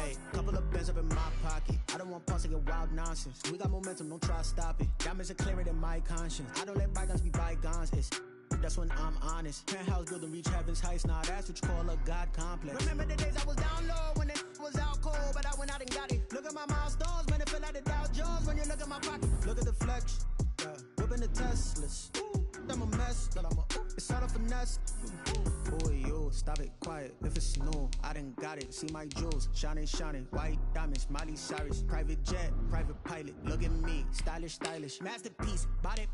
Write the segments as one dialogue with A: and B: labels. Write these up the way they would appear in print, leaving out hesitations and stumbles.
A: Hey, couple of bands up in my pocket. I don't want pause to get wild nonsense. We got momentum, don't try to stop it. Diamonds are clearer than my conscience. I don't let bygones be bygones. That's when I'm honest. Penthouse building reach heaven's heights. Nah, that's what you call a God complex. Remember the days I was down low when it was out cold, but I went out and got it. Look at my milestones, man, it feel like the Dow Jones when you look at my pocket. Look at the flex, yeah. Whipping the Teslas. Ooh, I'm a mess, but it's all a finesse. Boy, you stop it, quiet. If it's new, I done got it. See my jewels, shining, white diamonds, Miley Cyrus, private jet, private pilot. Look at me, stylish, masterpiece, body,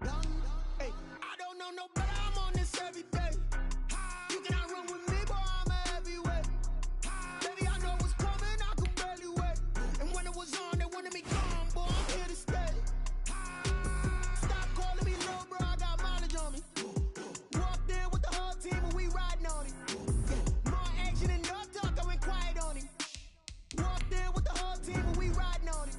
A: young. Hey, I don't know no better. I'm on this every day. You cannot run with me, boy. I'm a heavyweight. Baby, I know what's coming. I can barely wait. And when it was on, they wanted me gone, boy. I'm here to stay. Stop calling me little bro. I got mileage on me. Walked in with the whole team and we riding on it. More action and no talk. I went quiet on him. Walked in with the whole team and we riding on it.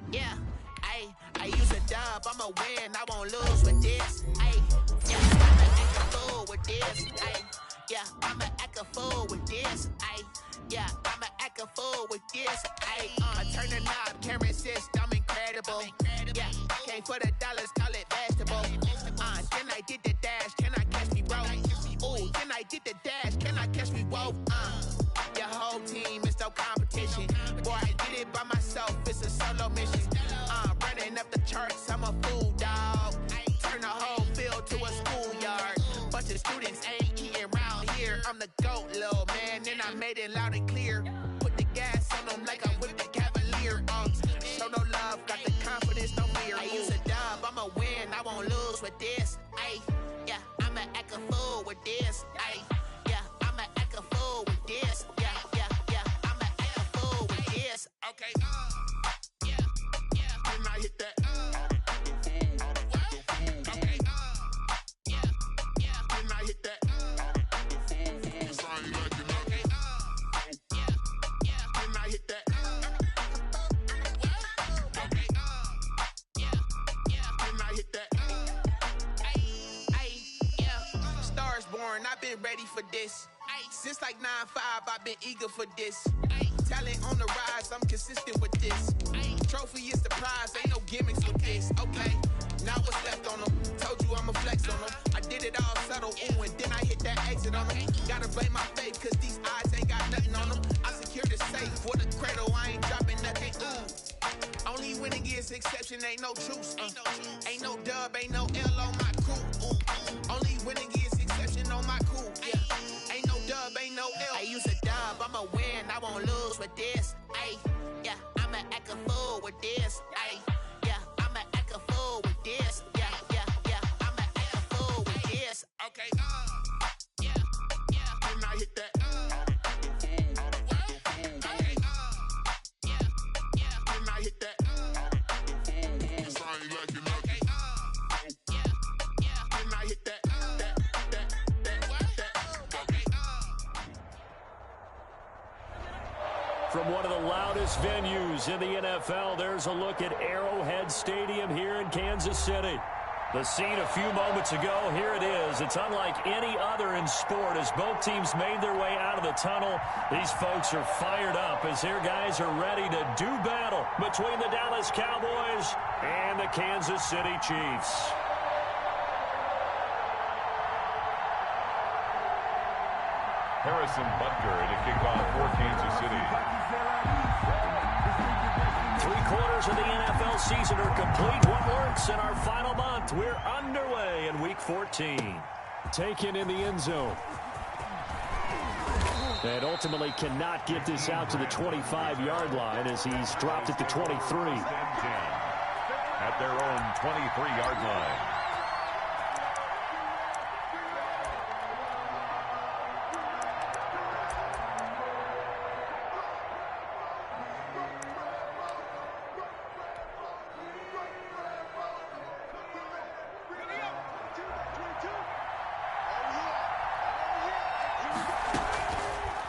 B: Yeah, I use a dub, I'ma win, I won't lose with this. Yeah, I'ma act a fool with this. Yeah, I'ma act a fool with this. Yeah, I'ma act a fool with this. I turn the knob, camera assist, I'm incredible. Yeah, came for the dollars, call it vegetable. Then I did the dash, can I catch me, bro? Ooh, then I did the dash, can I catch me, whoa? Your whole team is no competition. Boy, I did it by myself, it's a solo mission. Running up the charts, I'm a fool, dog. Turn the whole field to a schoolyard. Bunch of students ain't eating round here. I'm the GOAT, little man, and I made it loud and clear. Put the gas on them like I'm with the Cavalier. Show no love, got the confidence, no fear. I use a dub, I'ma win, I won't lose with this. Yeah, I'ma act a fool with this. Yeah, I'ma act a fool with this. Yeah, I'ma act a fool with this. Okay, yeah, when I hit that. Okay, yeah, when I hit that. It's all you like to know. Okay, yeah, when I hit that. Okay, yeah, when I hit that. Yeah, stars born, I've been ready for this. Since like 9-5, I've been eager for this. Talent on the rise, I'm consistent with this. Trophy is the prize, ain't no gimmicks with this. Okay, now what's left on them? Told you I'ma flex on them. I did it all subtle, ooh, and then I hit that exit on them. Gotta blame my faith, cause these eyes ain't got nothing on them. I secured the safe for the cradle, I ain't dropping nothing, ooh. Only winning is exception, ain't no truce. Ain't no dub, ain't no L on my crew. Ooh. Only winning is exception on my crew. Yeah. Ain't no dub, ain't no L. I use a dub, I'ma win, I won't lose with this. Yeah, I'ma act a fool with this. Yeah, I'ma act a fool with this. Yeah, I'ma act a fool with this. Okay, yeah, when I hit that. Okay, yeah, when I hit that. It's all you like to know. Okay, yeah, when I hit that.
C: From one of the loudest venues in the NFL, there's a look at Arrowhead Stadium here in Kansas City. The scene a few moments ago, here it is. It's unlike any other in sport as both teams made their way out of the tunnel. These folks are fired up as their guys are ready to do battle between the Dallas Cowboys and the Kansas City Chiefs.
D: Harrison Butker to kick off for Kansas City.
C: 3/4 of the NFL season are complete. What works in our final month? We're underway in Week 14. Taken in the end zone. And ultimately cannot get this out to the 25-yard line as he's dropped at the 23.
D: At their own 23-yard line.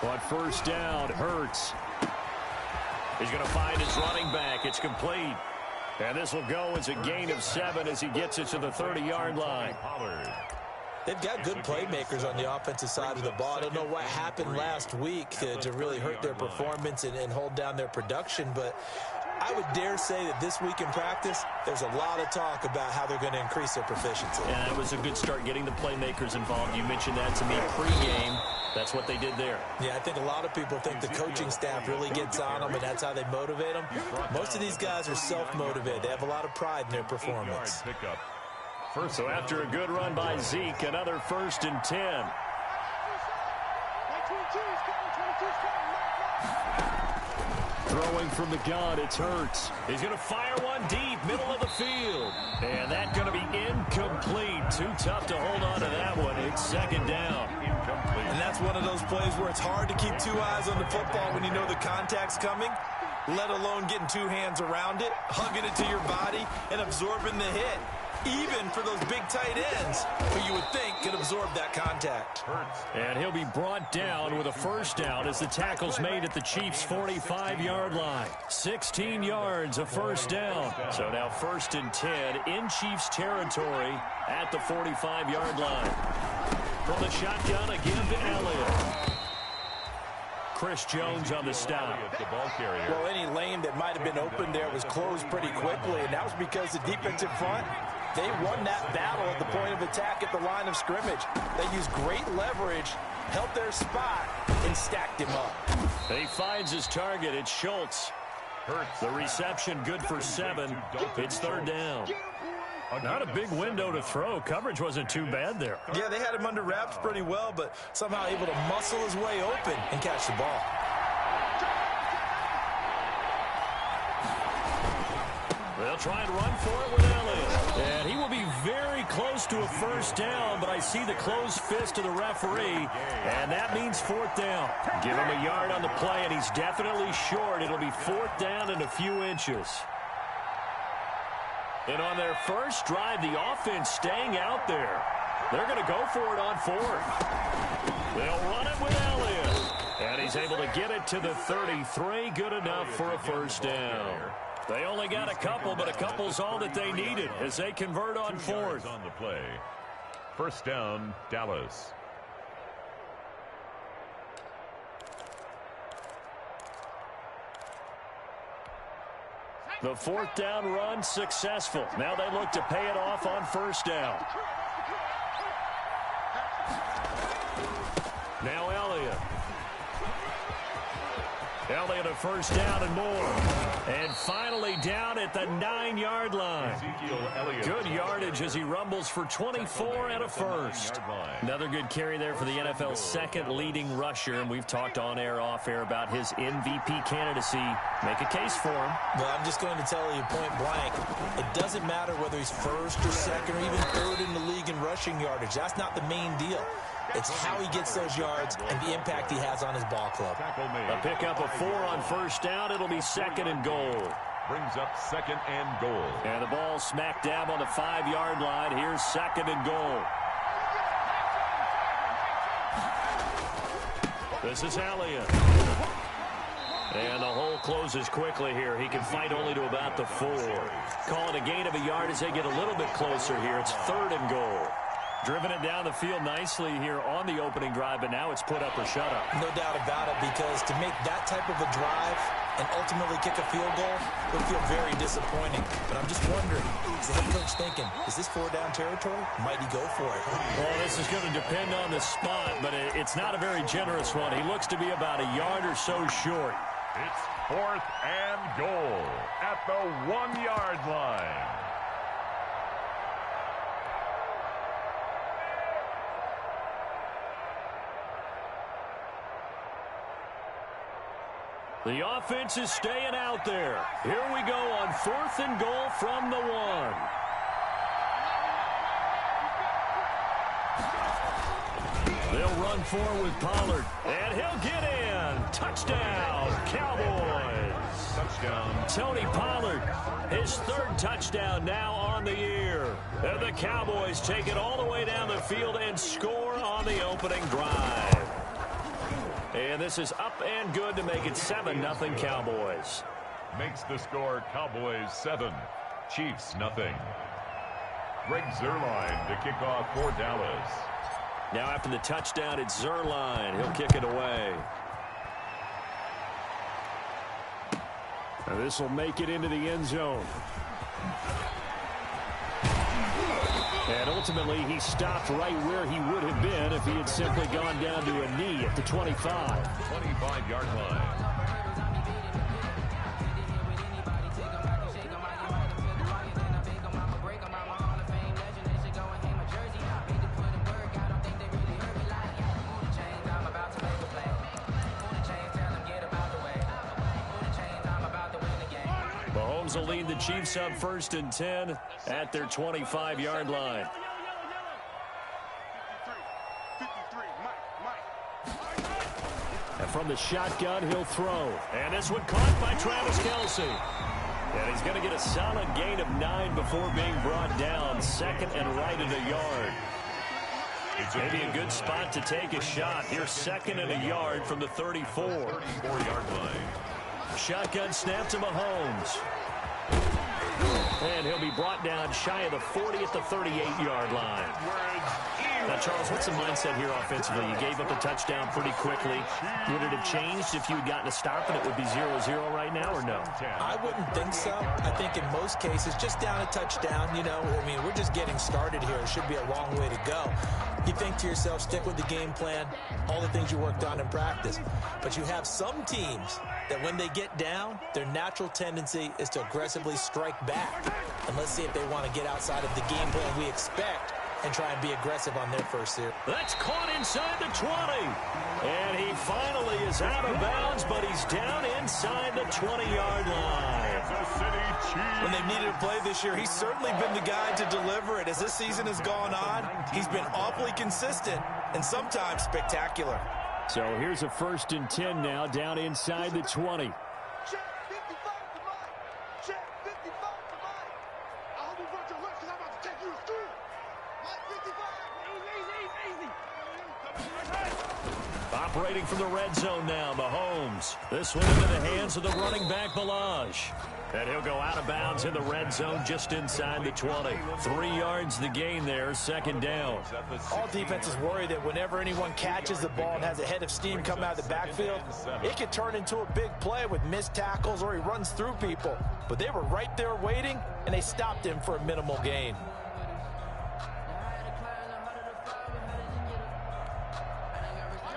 C: On first down, Hurts. He's going to find his running back. It's complete. And this will go as a gain of 7 as he gets it to the 30-yard line.
E: They've got good playmakers on the offensive side of the ball. I don't know what happened last week to really hurt their performance and hold down their production, but I would dare say that this week in practice, there's a lot of talk about how they're going to increase their proficiency.
C: And that was a good start getting the playmakers involved. You mentioned that to me pregame. That's what they did there.
E: Yeah, I think a lot of people think the coaching staff really gets on them, and that's how they motivate them. Most of these guys are self-motivated. They have a lot of pride in their performance.
C: So after a good run by Zeke, another 1st and 10. Throwing from the gun, it's Hurts. He's going to fire one deep, middle of the field. And that's going to be incomplete. Too tough to hold on to that one. It's 2nd down. Incomplete.
E: And that's one of those plays where it's hard to keep 2 eyes on the football when you know the contact's coming, let alone getting 2 hands around it, hugging it to your body, and absorbing the hit. Even for those big tight ends, who you would think could absorb that contact.
C: And he'll be brought down with a 1st down as the tackle's made at the Chiefs' 45-yard line. 16 yards, a 1st down. So now 1st and 10 in Chiefs territory at the 45-yard line. From the shotgun, again to Elliott. Chris Jones on the stop.
E: Well, any lane that might have been open there was closed pretty quickly, and that was because the defensive front, they won that battle at the point of attack at the line of scrimmage. They used great leverage, held their spot, and stacked him up.
C: He finds his target. It's Schultz. The reception good for 7. It's 3rd down. Not a big window to throw. Coverage wasn't too bad there.
E: Yeah, they had him under wraps pretty well, but somehow able to muscle his way open and catch the ball.
C: They'll try and run for it with Elliott. And he will be very close to a 1st down, but I see the closed fist of the referee, and that means 4th down. Give him a yard on the play, and he's definitely short. It'll be 4th down and a few inches. And on their first drive, the offense staying out there. They're going to go for it on 4th. They'll run it with Elliott. And he's able to get it to the 33. Good enough for a 1st down. They only got a couple, but a couple's all that they needed as they convert on 4th.
D: On the play. 1st down, Dallas.
C: The 4th down run successful. Now they look to pay it off on 1st down. Now Elliott. Elliott a 1st down and more. And finally down at the 9-yard line. Good yardage as he rumbles for 24 and a 1st. Another good carry there for the NFL's 2nd leading rusher. And we've talked on air, off air about his MVP candidacy. Make a case for him.
E: Well, I'm just going to tell you point blank, it doesn't matter whether he's 1st or 2nd or even 3rd in the league in rushing yardage. That's not the main deal. It's how he gets those yards and the impact he has on his ball club.
C: A pickup of 4 on 1st down. It'll be 2nd and goal.
D: Brings up 2nd and goal.
C: And the ball smack dab on the 5-yard line. Here's 2nd and goal. This is Elliott. And the hole closes quickly here. He can fight only to about the 4. Call it a gain of a yard as they get a little bit closer here. It's 3rd and goal. Driven it down the field nicely here on the opening drive, but now it's put up or shut up.
E: No doubt about it, because to make that type of a drive and ultimately kick a field goal would feel very disappointing. But I'm just wondering, is the head coach thinking, is this 4-down territory? Might he go for it?
C: Well, this is going to depend on the spot, but it's not a very generous one. He looks to be about a yard or so short.
D: It's 4th and goal at the 1-yard line.
C: The offense is staying out there. Here we go on 4th and goal from the 1. They'll run forward with Pollard, and he'll get in. Touchdown, Cowboys.
D: Touchdown.
C: Tony Pollard, his 3rd touchdown now on the year. And the Cowboys take it all the way down the field and score on the opening drive. And this is up and good to make it 7-0 Cowboys.
D: Makes the score Cowboys 7. Chiefs, nothing. Greg Zuerlein to kick off for Dallas.
C: Now after the touchdown, it's Zuerlein. He'll kick it away. This will make it into the end zone. And ultimately, he stopped right where he would have been if he had simply gone down to a knee at the 25.
D: 25-yard line.
C: Mahomes will lead the Chiefs up 1st and 10 at their 25-yard line. And from the shotgun, he'll throw. And this one caught by Travis Kelce. And he's going to get a solid gain of 9 before being brought down. 2nd and right at a yard. Maybe a good spot to take a shot. Here's 2nd and a yard from the 34.
D: 34-yard line.
C: Shotgun snap to Mahomes. And he'll be brought down shy of the 40 at the 38-yard line. Now, Charles, what's the mindset here offensively? You gave up a touchdown pretty quickly. Would it have changed if you had gotten a stop and it would be 0-0 right now, or no?
E: I wouldn't think so. I think in most cases, just down a touchdown, you know, I mean, we're just getting started here. It should be a long way to go. You think to yourself, stick with the game plan, all the things you worked on in practice. But you have some teams that when they get down, their natural tendency is to aggressively strike back. And let's see if they want to get outside of the game plan we expect and try and be aggressive on their first series.
C: That's caught inside the 20. And he finally is out of bounds, but he's down inside the 20-yard line.
E: When they've needed a play this year, he's certainly been the guy to deliver it. As this season has gone on, he's been awfully consistent and sometimes spectacular.
C: So here's a 1st and 10 now, down inside the 20. Operating from the red zone now, Mahomes. This one into the hands of the running back, Balaj. And he'll go out of bounds in the red zone just inside the 20. 3 yards the gain there, 2nd down.
E: All defenses worry that whenever anyone catches the ball and has a head of steam come out of the backfield, it could turn into a big play with missed tackles or he runs through people. But they were right there waiting, and they stopped him for a minimal gain.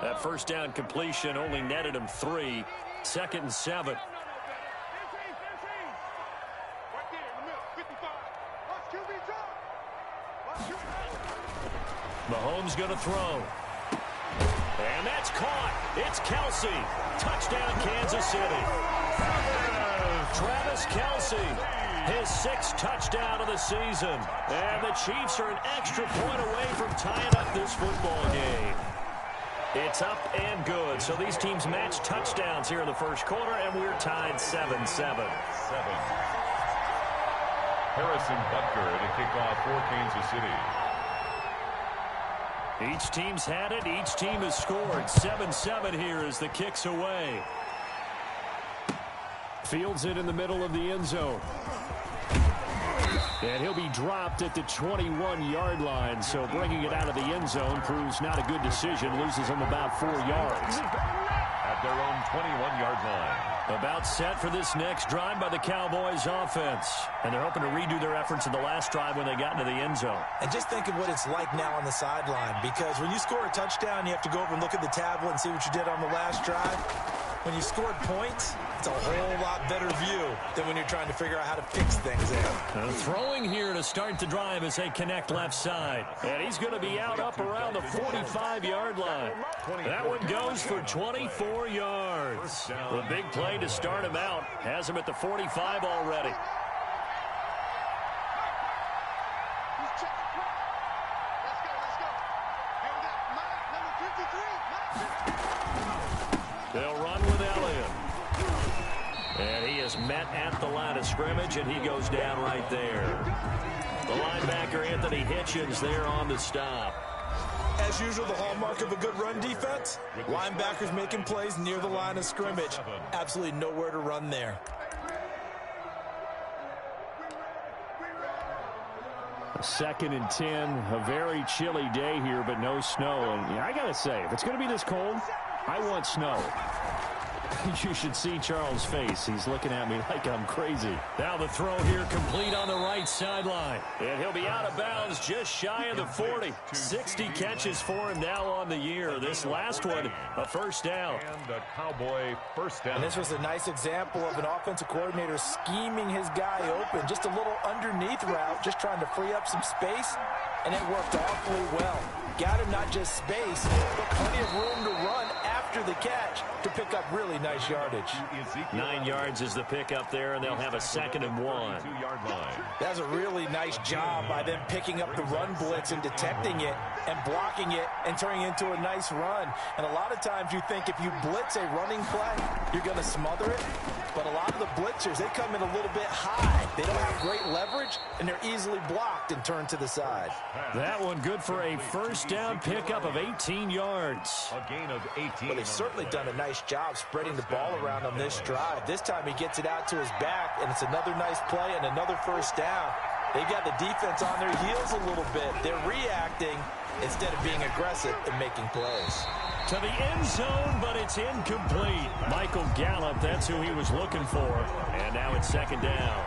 C: That 1st down completion only netted him 3. 2nd and 7. Mahomes going to throw. And that's caught. It's Kelce. Touchdown, Kansas City. Travis Kelce, his 6th touchdown of the season. And the Chiefs are an extra point away from tying up this football game. It's up and good. So these teams match touchdowns here in the 1st quarter, and we're tied 7-7.
D: Harrison Butker to kick off for Kansas City.
C: Each team's had it. Each team has scored. 7-7 here as the kick's away. Fields it in the middle of the end zone. And he'll be dropped at the 21-yard line. So bringing it out of the end zone proves not a good decision. Loses him about 4 yards.
D: At their own 21-yard line.
C: About set for this next drive by the Cowboys offense. And they're hoping to redo their efforts in the last drive when they got into the end zone.
E: And just think of what it's like now on the sideline. Because when you score a touchdown, you have to go over and look at the tablet and see what you did on the last drive. When you scored points, it's a whole lot better view than when you're trying to figure out how to fix things in.
C: Throwing here to start the drive as they connect left side. And he's going to be out up around the 45-yard line. That one goes for 24 yards. The big play to start him out has him at the 45 already. They'll run with Elliott. And he is met at the line of scrimmage, and he goes down right there. The linebacker, Anthony Hitchens, there on the stop.
E: As usual, the hallmark of a good run defense, linebackers making plays near the line of scrimmage. Absolutely nowhere to run there.
C: 2nd and 10, a very chilly day here, but no snow. And I got to say, if it's going to be this cold, I want snow. You should see Charles' face. He's looking at me like I'm crazy. Now the throw here complete on the right sideline. And he'll be out of bounds just shy of the 40. 60 catches for him now on the year. This last one, a first down.
D: And a Cowboy first down.
E: And this was a nice example of an offensive coordinator scheming his guy open. Just a little underneath route, just trying to free up some space. And it worked awfully well. Got him not just space, but plenty of room to run after the catch to pick up really nice yardage.
C: 9 yards is the pickup there, and they'll have a 2nd and 1.
E: That's a really nice job by them picking up the run blitz and detecting it and blocking it and turning it into a nice run. And a lot of times you think if you blitz a running play, you're going to smother it. But a lot of the blitzers, they come in a little bit high. They don't have great leverage, and they're easily blocked and turned to the side.
C: That one good for a first down pickup of 18 yards.
D: A gain of 18.
E: Well, they've certainly done a nice job spreading the ball around on this drive. This time he gets it out to his back, and it's another nice play and another first down. They've got the defense on their heels a little bit. They're reacting instead of being aggressive and making plays.
C: To the end zone, but it's incomplete. Michael Gallup, that's who he was looking for. And now it's 2nd down.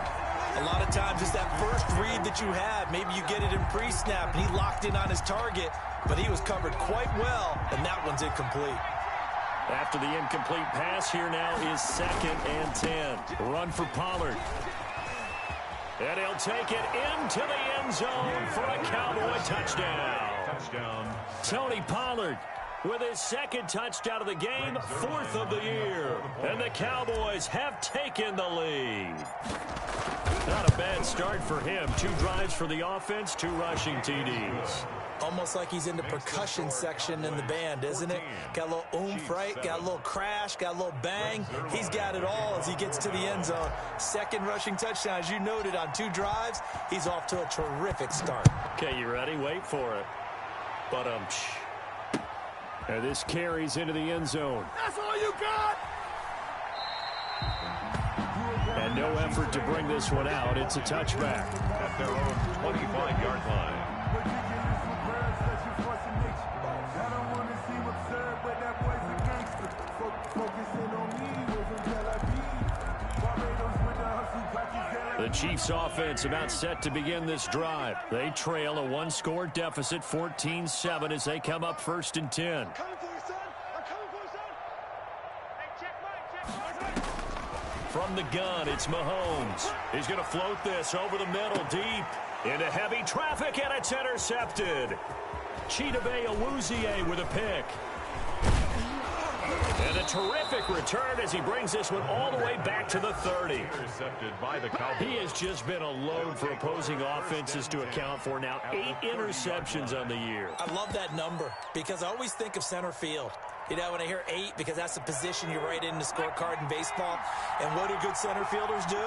E: A lot of times it's that first read that you have. Maybe you get it in pre-snap, and he locked in on his target, but he was covered quite well, and that one's incomplete.
C: After the incomplete pass, here now is 2nd and 10. Run for Pollard. And he'll take it into the end zone for a Cowboy touchdown. Tony Pollard with his 2nd touchdown of the game, 4th of the year. And the Cowboys have taken the lead. Not a bad start for him. 2 drives for the offense, 2 rushing TDs.
E: Almost like he's in the percussion section in the band, isn't it? Got a little oomph, right? Got a little crash, got a little bang. He's got it all as he gets to the end zone. 2nd rushing touchdown, as you noted, on 2 drives. He's off to a terrific start.
C: Okay, you ready? Wait for it. But and this carries into the end zone.
F: That's all you got!
C: And no effort to bring this one out. It's a touchback.
D: At their own 25-yard line.
C: The Chiefs offense about set to begin this drive. They trail a 1-score deficit, 14-7, as they come up 1st and 10. From the gun, it's Mahomes. He's going to float this over the middle, deep into heavy traffic, and it's intercepted. Chidobe Awuzie with a pick. And a terrific return as he brings this one all the way back to the 30.
D: Intercepted by the Cowboys.
C: He has just been a load for opposing offenses to account for. Now 8 interceptions on the year.
E: I love that number because I always think of center field. You know, when I hear 8, because that's the position you write in the scorecard in baseball. And what do good center fielders do?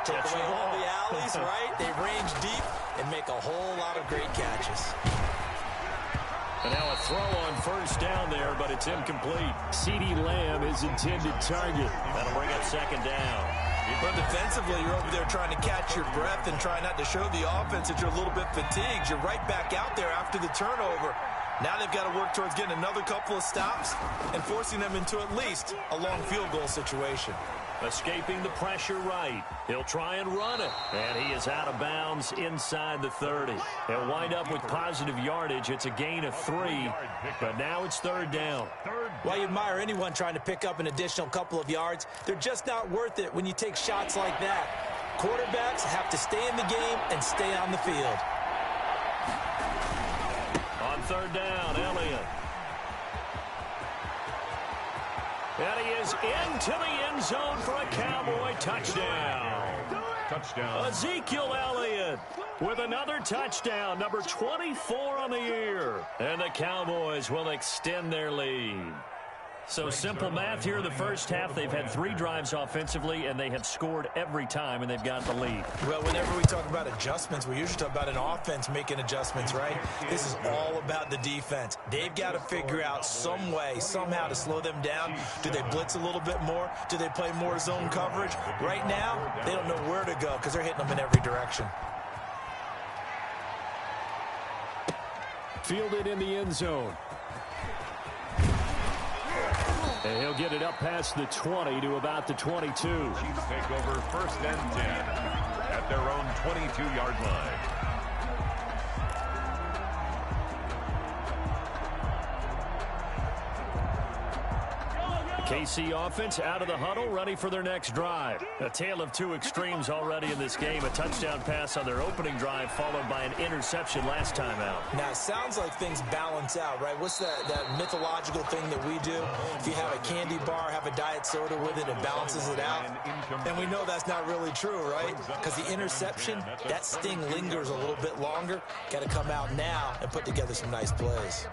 E: Take away all the alleys, right? They range deep and make a whole lot of great catches.
C: And now a throw on first down there, but it's incomplete. CeeDee Lamb is intended target. That'll bring up 2nd down.
E: But defensively, you're over there trying to catch your breath and try not to show the offense that you're a little bit fatigued. You're right back out there after the turnover. Now they've got to work towards getting another couple of stops and forcing them into at least a long field goal situation.
C: Escaping the pressure right. He'll try and run it. And he is out of bounds inside the 30. He'll wind up with positive yardage. It's a gain of 3, but now it's 3rd down.
E: While you admire anyone trying to pick up an additional couple of yards, they're just not worth it when you take shots like that. Quarterbacks have to stay in the game and stay on the field.
C: On 3rd down, Elliott. And he is into the end zone for a Cowboy touchdown.
D: Touchdown.
C: Ezekiel Elliott with another touchdown, number 24 on the year. And the Cowboys will extend their lead. So simple math here in the first half. They've had 3 drives offensively, and they have scored every time, and they've got the lead.
E: Well, whenever we talk about adjustments, we usually talk about an offense making adjustments, right? This is all about the defense. They've got to figure out some way, somehow to slow them down. Do they blitz a little bit more? Do they play more zone coverage? Right now, they don't know where to go because they're hitting them in every direction.
C: Fielded in the end zone. And he'll get it up past the 20 to about the 22.
D: Chiefs take over 1st and 10 at their own 22-yard line.
C: KC offense out of the huddle, ready for their next drive. A tale of two extremes already in this game. A touchdown pass on their opening drive, followed by an interception last time out.
E: Now, it sounds like things balance out, right? What's that mythological thing that we do? If you have a candy bar, have a diet soda with it, it balances it out. And we know that's not really true, right? Because the interception, that sting lingers a little bit longer. Got to come out now and put together some nice plays.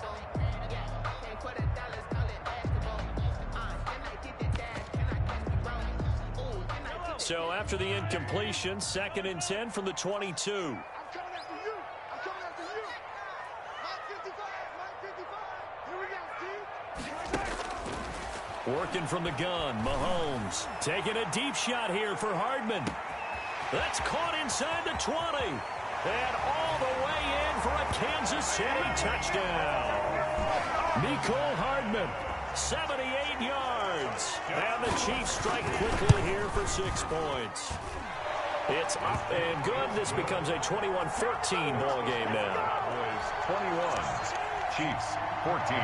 C: So after the incompletion, 2nd and 10 from the 22. Working from the gun, Mahomes taking a deep shot here for Hardman. That's caught inside the 20. And all the way in for a Kansas City touchdown. Mecole Hardman, 78 yards. And the Chiefs strike quickly here for 6 points. It's up and good. This becomes a 21-14 ball game now.
D: Cowboys 21, Chiefs 14.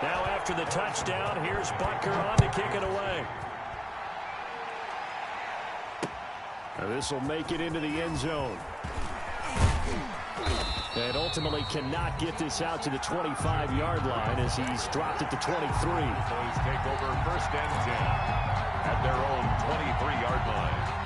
C: Now after the touchdown, here's Butker on to kick it away. Now this will make it into the end zone. And ultimately cannot get this out to the 25-yard line as he's dropped it to 23.
D: Cowboys take over 1st and 10 at their own 23-yard line.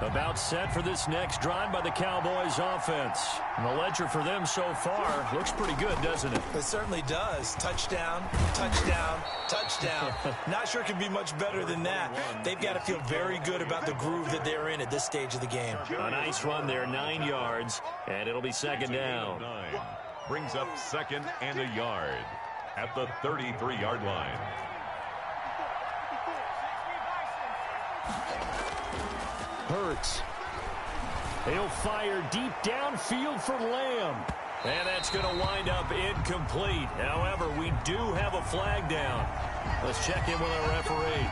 C: About set for this next drive by the Cowboys offense. And the ledger for them so far looks pretty good, doesn't it?
E: It certainly does. Touchdown, touchdown, touchdown. Not sure it can be much better than that. They've got to feel very good about the groove that they're in at this stage of the game.
C: A nice run there, 9 yards, and it'll be 2nd down.
D: 9 brings up 2nd and a yard at the 33-yard line.
C: Hurts. He'll fire deep downfield for Lamb. And that's going to wind up incomplete. However, we do have a flag down. Let's check in with our referee.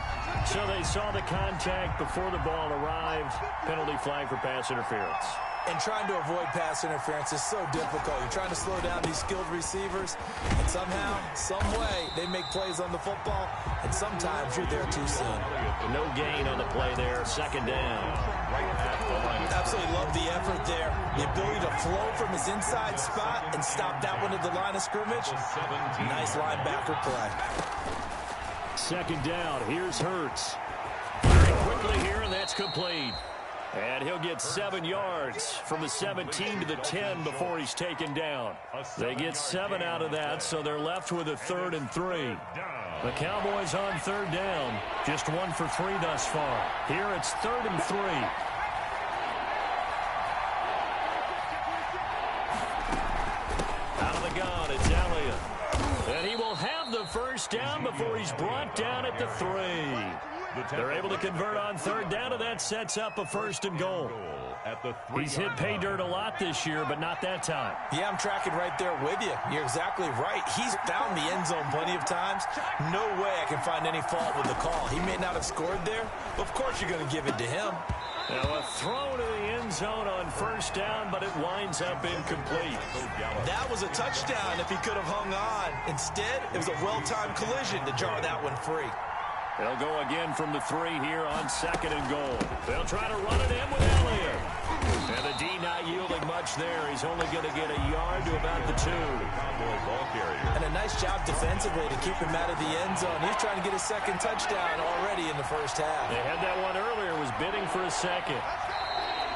C: So they saw the contact before the ball arrived. Penalty flag for pass interference.
E: And trying to avoid pass interference is so difficult. You're trying to slow down these skilled receivers, and somehow, some way, they make plays on the football, and sometimes you're there too soon.
C: No gain on the play there, 2nd down.
E: Absolutely love the effort there. The ability to flow from his inside spot and stop that one at the line of scrimmage. Nice linebacker play.
C: 2nd down, here's Hurts. Very quickly here, and that's complete. And he'll get 7 yards from the 17 to the 10 before he's taken down. They get 7 out of that, so they're left with a 3rd and 3. The Cowboys on 3rd down. Just 1 for 3 thus far. Here it's 3rd and 3. Out of the gun, it's Elliott. And he will have the 1st down before he's brought down at the 3. They're able to convert on 3rd down, and that sets up a 1st and goal. He's hit pay dirt a lot this year, but not that time.
E: Yeah, I'm tracking right there with you. You're exactly right. He's found the end zone plenty of times. No way I can find any fault with the call. He may not have scored there, but of course you're going to give it to him.
C: Now a throw to the end zone on 1st down, but it winds up incomplete.
E: That was a touchdown if he could have hung on. Instead, it was a well-timed collision to jar that one free.
C: They'll go again from the 3 here on 2nd and goal. They'll try to run it in with Elliott. And the D not yielding much there. He's only going to get a yard to about the 2.
E: And a nice job defensively to keep him out of the end zone. He's trying to get his 2nd touchdown already in the 1st half.
C: They had that one earlier, was bidding for a 2nd.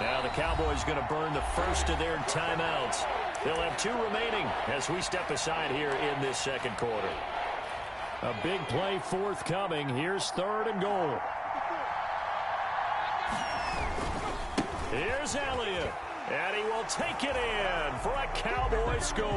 C: Now the Cowboys going to burn the 1st of their timeouts. They'll have 2 remaining as we step aside here in this 2nd quarter. A big play forthcoming. Here's 3rd and goal. Here's Elliott. And he will take it in for a Cowboy score.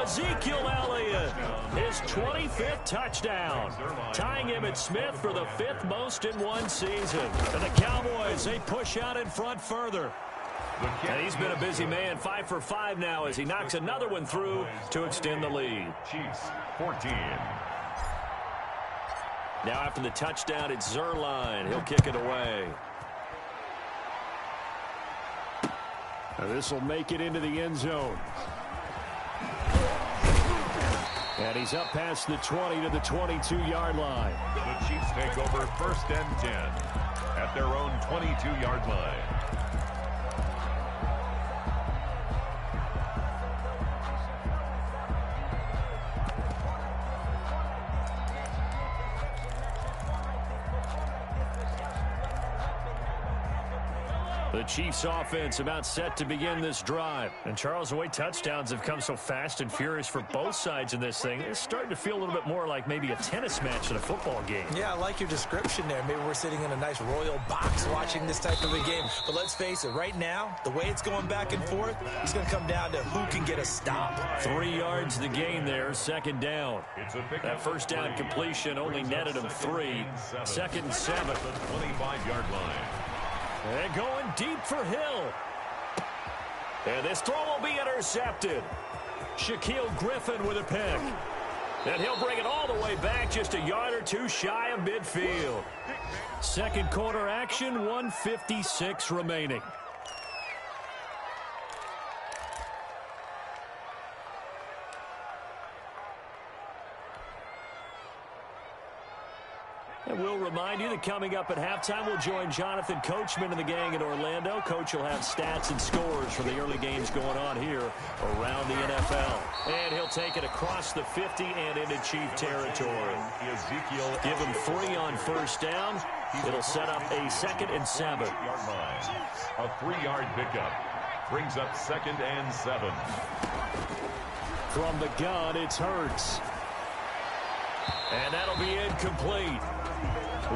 C: Ezekiel Elliott, his 25th touchdown, tying him at Smith for the 5th most in one season. And the Cowboys, they push out in front further. And he's been a busy man, 5 for 5 now as he knocks another one through to extend the lead.
D: Chiefs 14.
C: Now after the touchdown, it's Zerline. He'll kick it away. This will make it into the end zone. And he's up past the 20 to the 22-yard line.
D: The Chiefs take over 1st and 10 at their own 22-yard line.
C: The Chiefs offense about set to begin this drive. And Charles, the way touchdowns have come so fast and furious for both sides in this thing, it's starting to feel a little bit more like maybe a tennis match than a football game.
E: Yeah, I like your description there. Maybe we're sitting in a nice royal box watching this type of a game. But let's face it, right now, the way it's going back and forth, it's going to come down to who can get a stop.
C: 3 yards the gain there, 2nd down. That 1st down completion only netted him 3. 2nd and 7.
D: The 25-yard line.
C: And going deep for Hill. And this throw will be intercepted. Shaquille Griffin with a pick. And he'll bring it all the way back just a yard or two shy of midfield. 2nd quarter action, 1:56 remaining. And we'll remind you that coming up at halftime, we'll join Jonathan Coachman and the gang in Orlando. Coach will have stats and scores from the early games going on here around the NFL. And he'll take it across the 50 and into Chief territory. Give him 3 on 1st down. It'll set up a 2nd and 7.
D: A 3-yard pickup brings up 2nd and 7.
C: From the gun, it's Hurts. And that'll be incomplete.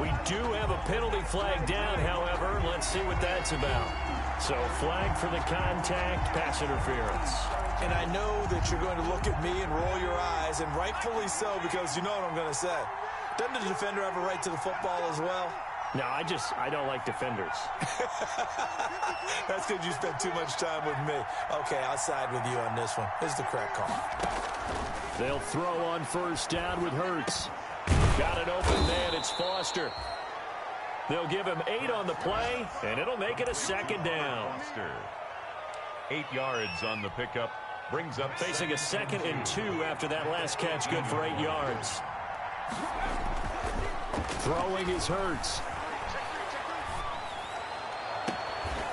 C: We do have a penalty flag down, however. Let's see what that's about. So flag for the contact, pass interference.
E: And I know that you're going to look at me and roll your eyes, and rightfully so, because you know what I'm going to say. Doesn't the defender have a right to the football as well?
C: No, I don't like defenders.
E: That's because you spent too much time with me. Okay, I'll side with you on this one. This is the correct call.
C: They'll throw on 1st down with Hurts. Got it open man, it's Foster. They'll give him 8 on the play, and it'll make it a 2nd down.
D: 8 yards on the pickup, brings up
C: facing a 2nd and 2 after that last catch, good for 8 yards. Throwing is Hurts.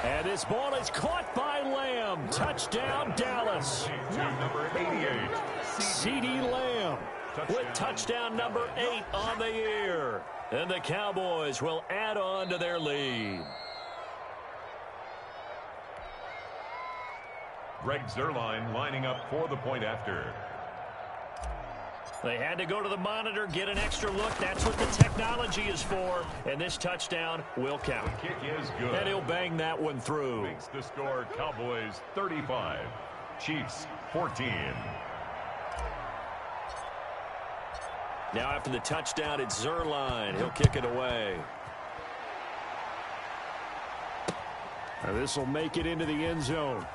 C: And this ball is caught by Lamb. Touchdown, Dallas.
D: Number 88.
C: CeeDee Lamb with touchdown number 8 on the year. And the Cowboys will add on to their lead.
D: Greg Zerline lining up for the point after.
C: They had to go to the monitor, get an extra look. That's what the technology is for. And this touchdown will count.
D: The kick is good.
C: And he'll bang that one through.
D: Makes the score Cowboys 35, Chiefs 14.
C: Now after the touchdown, it's Zerline. He'll kick it away. This will make it into the end zone.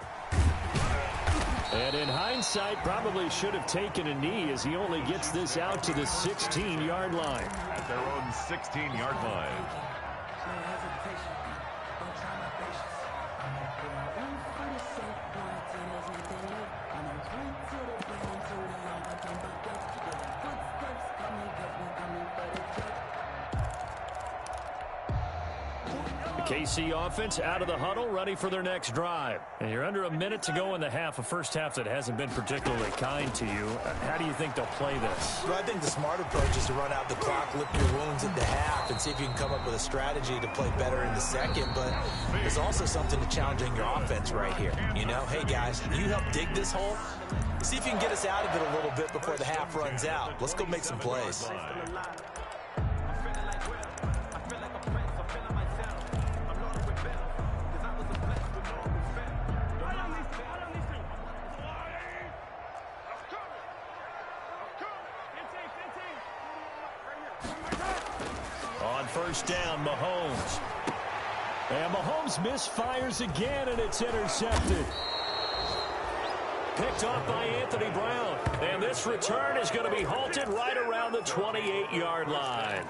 C: And in hindsight, probably should have taken a knee as he only gets this out to the 16-yard line.
D: At their own 16-yard line.
C: KC offense out of the huddle, ready for their next drive. And you're under a minute to go in the half, a first half that hasn't been particularly kind to you. How do you think they'll play this?
E: Well, I think the smart approach is to run out the clock, lick your wounds at the half, and see if you can come up with a strategy to play better in the second. But there's also something to challenging your offense right here. You know, hey, guys, you help dig this hole. See if you can get us out of it a little bit before the half runs out. Let's go make some plays.
C: first down, Mahomes. And Mahomes misfires again, and it's intercepted. Picked off by Anthony Brown. And this return is going to be halted right around the 28-yard line.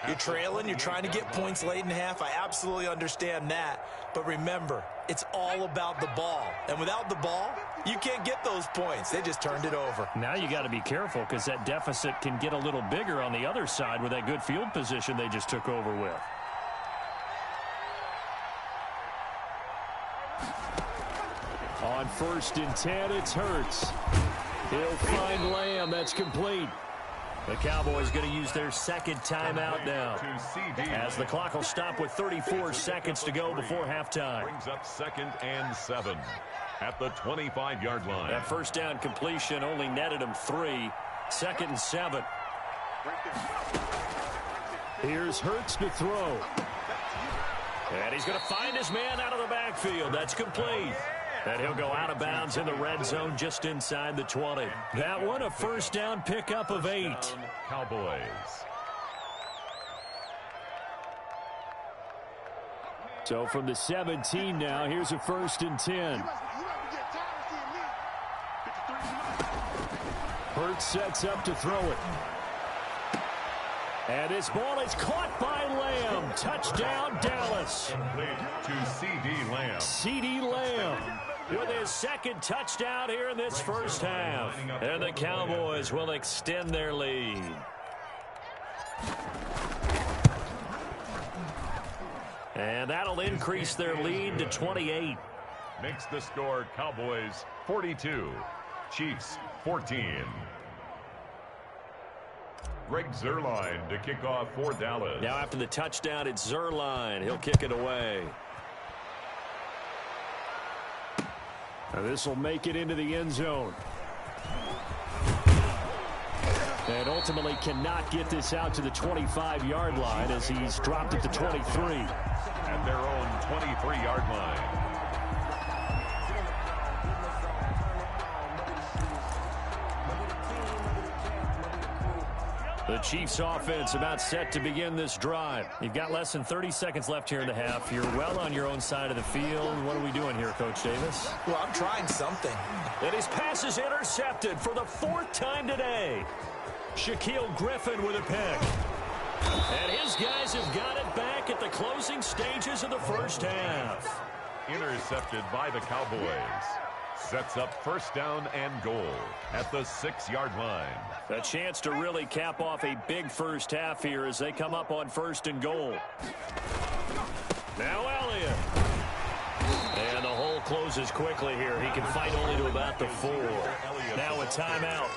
E: You're trailing. You're trying to get points late in half. I absolutely understand that. But remember, it's all about the ball. And without the ball, you can't get those points. They just turned it over.
C: Now you got to be careful because that deficit can get a little bigger on the other side with that good field position they just took over with. On 1st and 10, it's Hurts. He'll find Lamb. That's complete. The Cowboys going to use their second timeout now, as the clock will stop with 34 seconds to go before halftime.
D: Brings up 2nd and 7 at the 25-yard line.
C: That first down completion only netted him 3. 2nd and 7. Here's Hurts to throw. And he's going to find his man out of the backfield. That's complete. And he'll go out of bounds in the red zone just inside the 20. That one, a first down pickup of 8.
D: Cowboys.
C: So from the 17 now, here's a 1st and 10. Hurts sets up to throw it. And this ball is caught by Lamb. Touchdown, Dallas.
D: Complete to CeeDee Lamb.
C: CeeDee Lamb with his second touchdown here in this first half. And the Cowboys will extend their lead. And that'll increase their lead to 28.
D: Makes the score Cowboys 42, Chiefs 14. Greg Zuerlein to kick off for Dallas.
C: Now after the touchdown, it's Zuerlein. He'll kick it away. Now this will make it into the end zone. And ultimately cannot get this out to the 25-yard line as he's dropped at the 23.
D: At their own 23-yard line.
C: The Chiefs offense about set to begin this drive. You've got less than 30 seconds left here in the half. You're well on your own side of the field. What are we doing here, Coach Davis?
E: Well, I'm trying something.
C: And his pass is intercepted for the 4th time today. Shaquille Griffin with a pick. And his guys have got it back at the closing stages of the first half.
D: Intercepted by the Cowboys. Sets up first down and goal at the 6-yard line.
C: A chance to really cap off a big first half here as they come up on 1st and goal. Now Elliott. And the hole closes quickly here. He can fight only to about the 4. Now a timeout.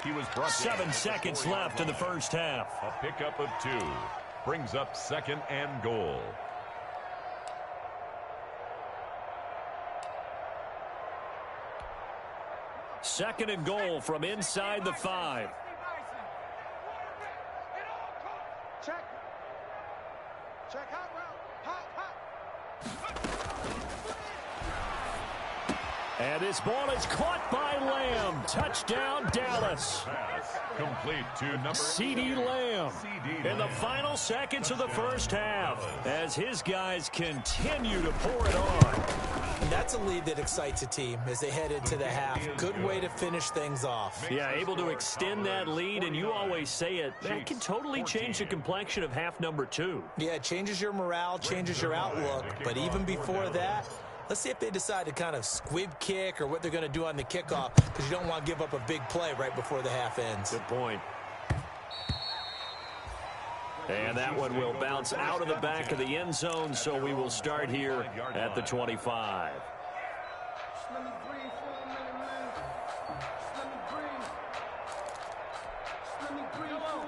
D: He was brought
C: 7 seconds left in the first half.
D: A pickup of 2. Brings up 2nd and goal.
C: Second and goal from inside the 5.
F: Check. Check hot route. Hot.
C: And this ball is caught by Lamb. Touchdown, Dallas.
D: Pass complete to number
C: CeeDee Lamb in the final seconds of the first half as his guys continue to pour it on.
E: That's a lead that excites a team as they head into the half. Good way to finish things off.
C: Yeah, able to extend that lead, and you always say it, that can totally change the complexion of half number 2.
E: Yeah, it changes your morale, changes your outlook. But even before that, let's see if they decide to kind of squib kick or what they're going to do on the kickoff, because you don't want to give up a big play right before the half ends.
C: Good point. And that one will bounce out of the back of the end zone, so we will start here at the 25.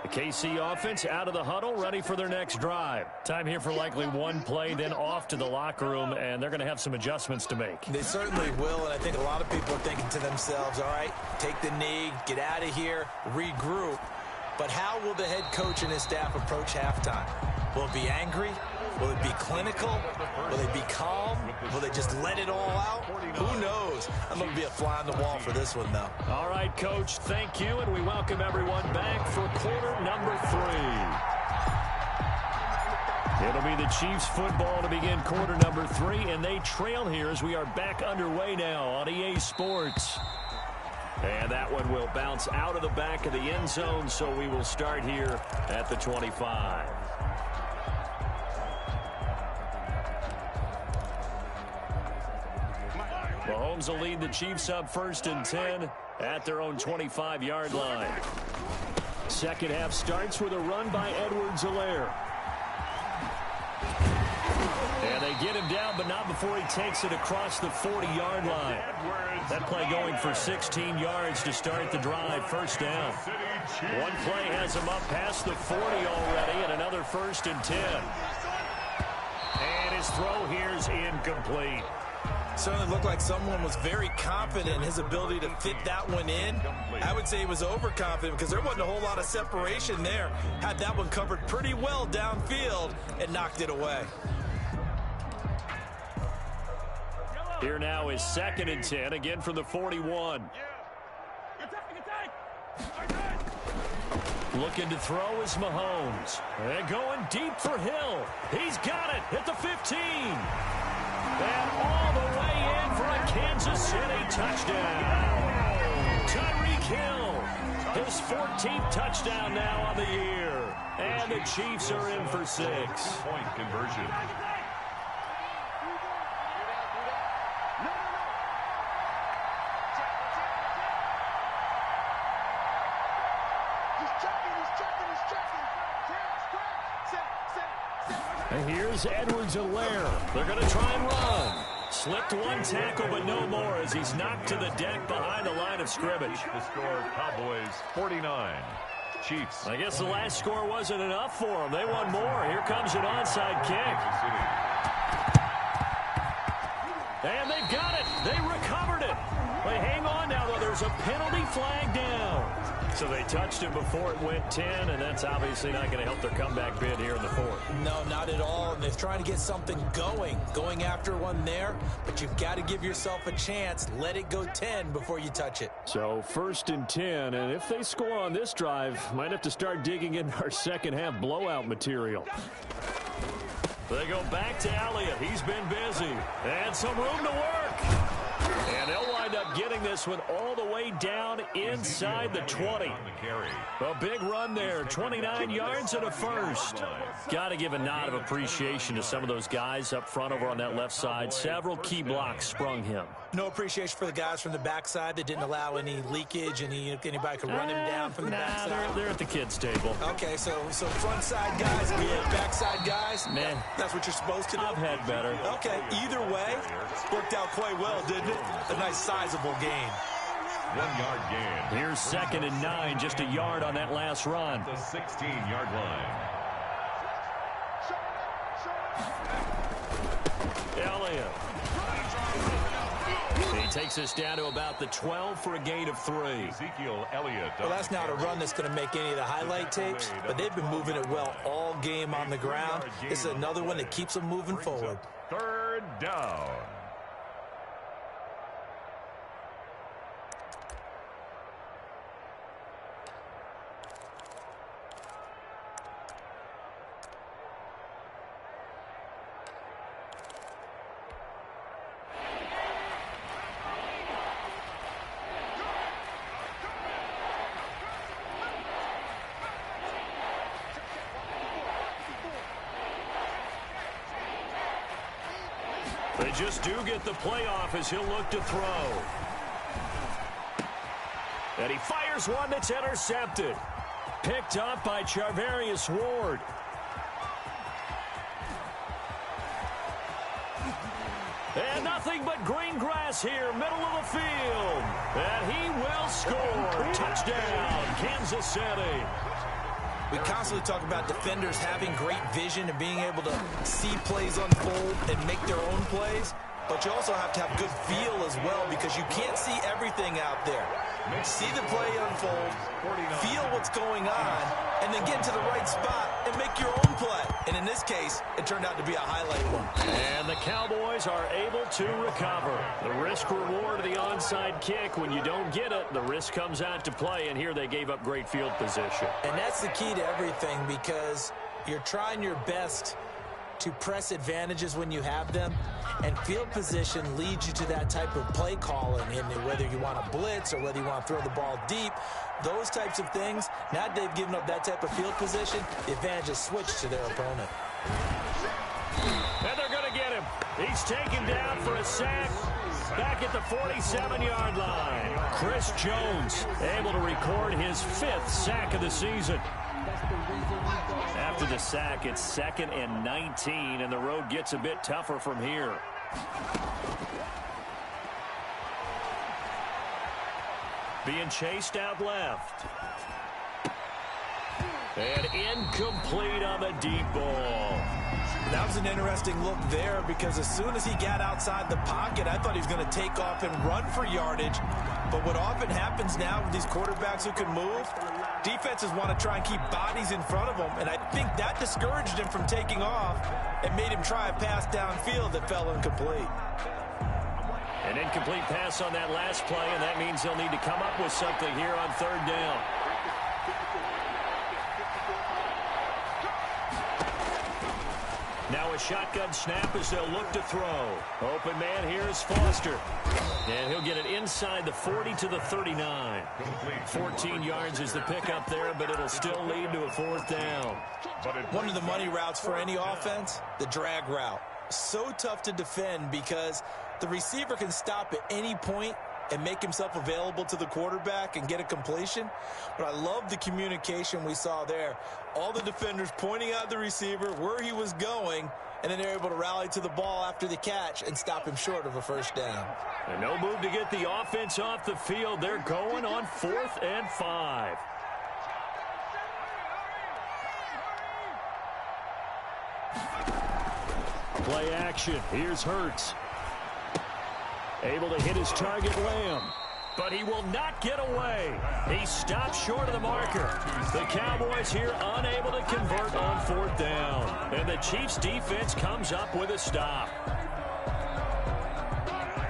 C: The KC offense out of the huddle, ready for their next drive. Time here for likely one play, then off to the locker room, and they're going to have some adjustments to make.
E: They certainly will, and I think a lot of people are thinking to themselves, all right, take the knee, get out of here, regroup. But how will the head coach and his staff approach halftime? Will it be angry? Will it be clinical? Will they be calm? Will they just let it all out? Who knows? I'm going to be a fly on the wall for this one, though.
C: All right, Coach, thank you, and we welcome everyone back for quarter number 3. It'll be the Chiefs football to begin quarter number 3, and they trail here as we are back underway now on EA Sports. And that one will bounce out of the back of the end zone, so we will start here at the 25. Mahomes will lead the Chiefs up 1st and 10 at their own 25-yard line. Second half starts with a run by Edwards-Helaire. And they get him down, but not before he takes it across the 40-yard line. That play going for 16 yards to start the drive. First down. One play has him up past the 40 already, and another 1st and 10. And his throw here is incomplete.
E: Certainly looked like someone was very confident in his ability to fit that one in. I would say he was overconfident because there wasn't a whole lot of separation there. Had that one covered pretty well downfield and knocked it away.
C: Here now is 2nd and 10, again from the 41. Looking to throw is Mahomes. And going deep for Hill. He's got it at the 15. And all the way in for a Kansas City touchdown. Tyreek Hill, his 14th touchdown now on the year. And the Chiefs are in for 6.
D: Point conversion.
C: And here's Edwards-Helaire. They're going to try and run. Slipped one tackle, but no more as he's knocked to the deck behind the line of scrimmage.
D: The score, Cowboys 49. Chiefs.
C: I guess the last score wasn't enough for them. They want more. Here comes an onside kick. And they've got it. They recovered it. They hang on now, though. There's a penalty flag down. So they touched him before it went 10, and that's obviously not going to help their comeback bid here in the 4th.
E: No, not at all. And they're trying to get something going after one there. But you've got to give yourself a chance. Let it go 10 before you touch it.
C: So 1st and 10, and if they score on this drive, might have to start digging in our second half blowout material. They go back to Elliott. He's been busy. And some room to work. And they'll wind up getting this one all the way down inside the 20. A big run there, 29 yards and a first. Got to give a nod of appreciation to some of those guys up front over on that left side. Several key blocks sprung him.
E: No appreciation for the guys from the backside that didn't allow any leakage, anybody could run him down from the backside.
C: They're at the kids' table.
E: Okay, so front side guys, backside guys.
C: Man,
E: that's what you're supposed to do.
C: I've had better.
E: Okay, either way, worked out quite well, didn't it? A nice sizable gain.
D: 1 yard gain.
C: Here's 2nd and 9, just a yard on that last run.
D: The 16-yard line.
C: Elliott. He takes us down to about the 12 for a gain of 3.
D: Ezekiel Elliott.
E: Well, that's not a run that's going to make any of the highlight tapes, but they've been moving it well all game on the ground. This is another one that keeps them moving forward.
D: 3rd down.
C: They just do get the playoff as he'll look to throw. And he fires one that's intercepted. Picked up by Charvarius Ward. And nothing but green grass here, middle of the field. And he will score. Touchdown, Kansas City.
E: We constantly talk about defenders having great vision and being able to see plays unfold and make their own plays. But you also have to have good feel as well because you can't see everything out there. See the play unfold, feel what's going on, and then get into the right spot and make your own play. And in this case, it turned out to be a highlight one.
C: And the Cowboys are able to recover. The risk-reward of the onside kick, when you don't get it, the risk comes out to play, and here they gave up great field position.
E: And that's the key to everything because you're trying your best to press advantages when you have them, and field position leads you to that type of play calling, and whether you want to blitz or whether you want to throw the ball deep, those types of things, now that they've given up that type of field position, the advantage is switched to their opponent.
C: And they're going to get him. He's taken down for a sack back at the 47-yard line. Chris Jones able to record his 5th sack of the season. After the sack, it's 2nd and 19, and the road gets a bit tougher from here. Being chased out left. And incomplete on the deep ball.
E: That was an interesting look there because as soon as he got outside the pocket, I thought he was going to take off and run for yardage. But what often happens now with these quarterbacks who can move, defenses want to try and keep bodies in front of them, and I think that discouraged him from taking off and made him try a pass downfield that fell incomplete.
C: An incomplete pass on that last play, and that means they'll need to come up with something here on 3rd down. Now a shotgun snap as they'll look to throw. Open man here is Foster. And he'll get it inside the 40 to the 39. 14 yards is the pickup there, but it'll still lead to a 4th down.
E: One of the money routes for any offense, the drag route. So tough to defend because the receiver can stop at any point and make himself available to the quarterback and get a completion. But I love the communication we saw there. All the defenders pointing out the receiver, where he was going, and then they're able to rally to the ball after the catch and stop him short of a 1st down.
C: And no move to get the offense off the field. They're going on 4th and 5. Play action. Here's Hurts. Able to hit his target, Lamb. But he will not get away. He stops short of the marker. The Cowboys here unable to convert on 4th down. And the Chiefs defense comes up with a stop.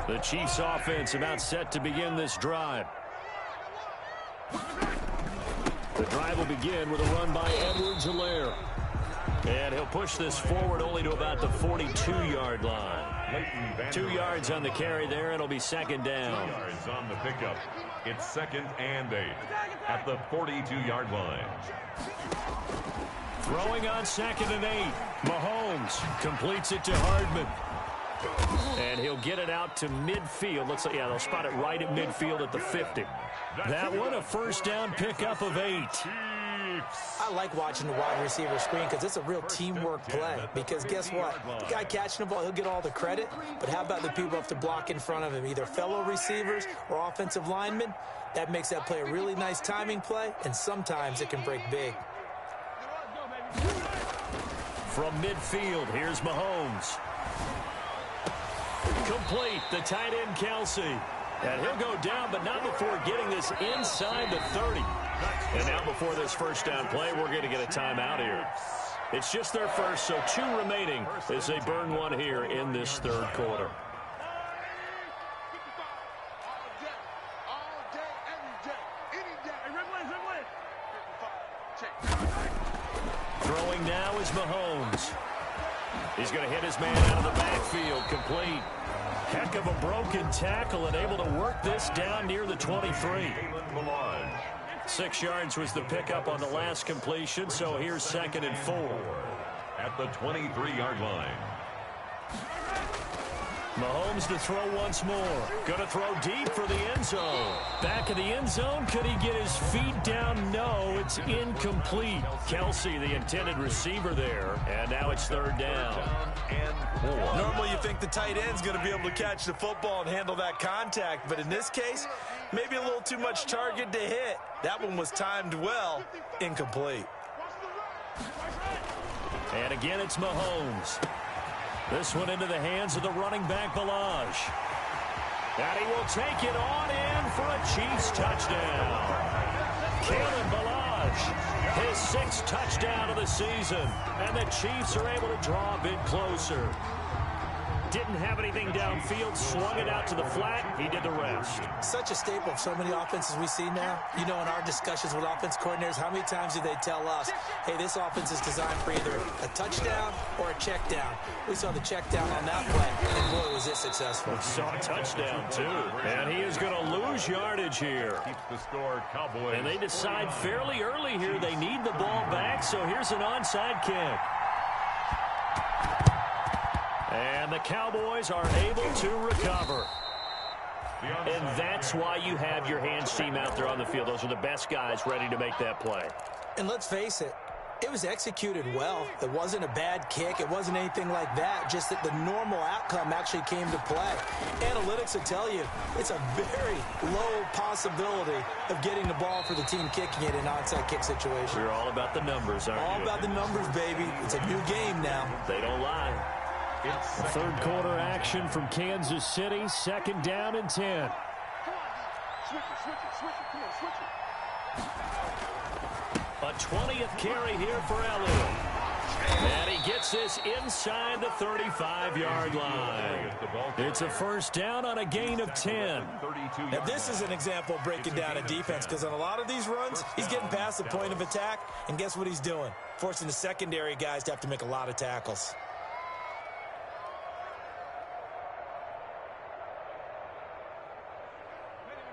C: The Chiefs offense about set to begin this drive. The drive will begin with a run by Edwards-Helaire. And he'll push this forward only to about the 42-yard line. 2 yards on the carry there, and it'll be 2nd down.
D: 2 yards on the pickup. It's 2nd and 8 at the 42-yard line.
C: Throwing on 2nd and 8. Mahomes completes it to Hardman. And he'll get it out to midfield. Looks like, yeah, they'll spot it right at midfield at the 50. That one, a 1st down pickup of 8.
E: I like watching the wide receiver screen because it's a real teamwork play. Because guess what? The guy catching the ball, he'll get all the credit. But how about the people who have to block in front of him, either fellow receivers or offensive linemen? That makes that play a really nice timing play, and sometimes it can break big.
C: From midfield, here's Mahomes. Complete, the tight end Kelsey. And he'll go down, but not before getting this inside the 30. And now before this 1st down play, we're going to get a timeout here. It's just their first, so 2 remaining as they burn one here in this 3rd quarter. Throwing now is Mahomes. He's going to hit his man out of the backfield, complete. Heck of a broken tackle and able to work this down near the 23. 6 yards was the pickup on the last completion, so here's 2nd and 4.
D: At the 23-yard line.
C: Mahomes to throw once more. Going to throw deep for the end zone. Back of the end zone. Could he get his feet down? No, it's incomplete. Kelsey, the intended receiver there. And now it's 3rd down.
E: Normally you think the tight end's going to be able to catch the football and handle that contact. But in this case, maybe a little too much target to hit. That one was timed well. Incomplete.
C: And again, it's Mahomes. This one into the hands of the running back, Balaj. And he will take it on in for a Chiefs touchdown. Kalen Balaj, his 6th touchdown of the season. And the Chiefs are able to draw a bit closer. Didn't have anything downfield, swung it out to the flat. He did the rest.
E: Such a staple of so many offenses we see now. You know, in our discussions with offense coordinators, how many times do they tell us, hey, this offense is designed for either a touchdown or a check down. We saw the check down on that play, and boy, was it successful.
C: We saw a touchdown, too. And he is going to lose yardage here.
D: Keeps the score, Cowboys.
C: And they decide fairly early here they need the ball back, so here's an onside kick. And the Cowboys are able to recover. And that's why you have your hands team out there on the field. Those are the best guys ready to make that play.
E: And let's face it, it was executed well. It wasn't a bad kick. It wasn't anything like that. Just that the normal outcome actually came to play. Analytics will tell you it's a very low possibility of getting the ball for the team kicking it in an onside kick situation.
C: We're all about the numbers, aren't we?
E: All about the numbers, baby. It's a new game now.
C: They don't lie. Third quarter action from Kansas City. Second down and 10. A 20th carry here for Elliott. And he gets this inside the 35-yard line. It's a first down on a gain of 10.
E: Now, this is an example of breaking down a defense, because on a lot of these runs, he's getting past the point of attack, and guess what he's doing? Forcing the secondary guys to have to make a lot of tackles.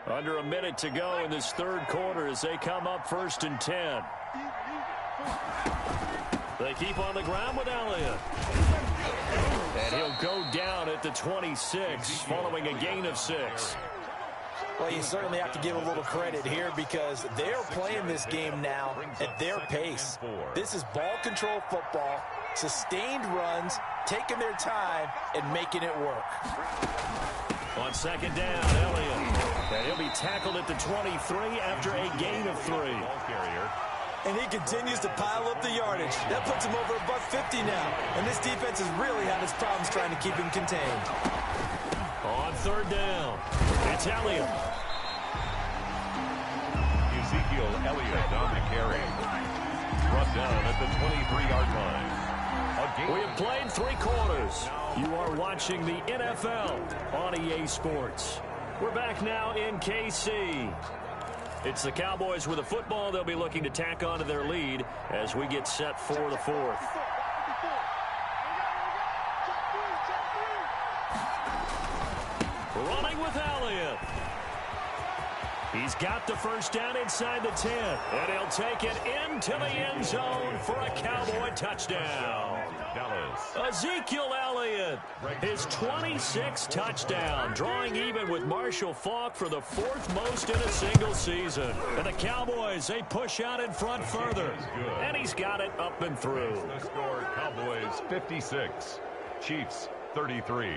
C: Under a minute to go in this third quarter as they come up first and 10. They keep on the ground with Elliott. And he'll go down at the 26 following a gain of 6.
E: Well, you certainly have to give a little credit here because they're playing this game now at their pace. This is ball control football, sustained runs, taking their time, and making it work.
C: On second down, Elliott. And he'll be tackled at the 23 after a gain of 3.
E: And he continues to pile up the yardage. That puts him over $150 now. And this defense has really had its problems trying to keep him contained.
C: On third down, it's Elliott.
D: Ezekiel Elliott on the carry. Brought down at the 23-yard line.
C: We have played 3 quarters. You are watching the NFL on EA Sports. We're back now in KC. It's the Cowboys with the football. They'll be looking to tack on to their lead as we get set for the fourth. Running with Elliott. He's got the first down inside the 10. And he'll take it into the end zone for a Cowboy touchdown. Ezekiel Elliott, his 26th touchdown, drawing even with Marshall Faulk for the 4th most in a single season. And the Cowboys, they push out in front further. And he's got it up and through.
D: The score, Cowboys 56, Chiefs 33.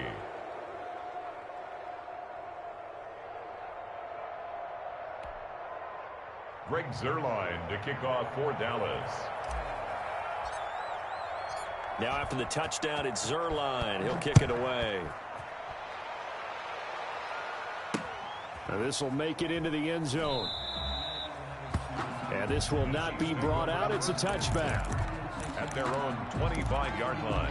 D: Greg Zuerlein to kick off for Dallas.
C: Now after the touchdown, it's Zuerlein. He'll kick it away. Now this will make it into the end zone. And this will not be brought out. It's a touchback.
D: At their own 25-yard line.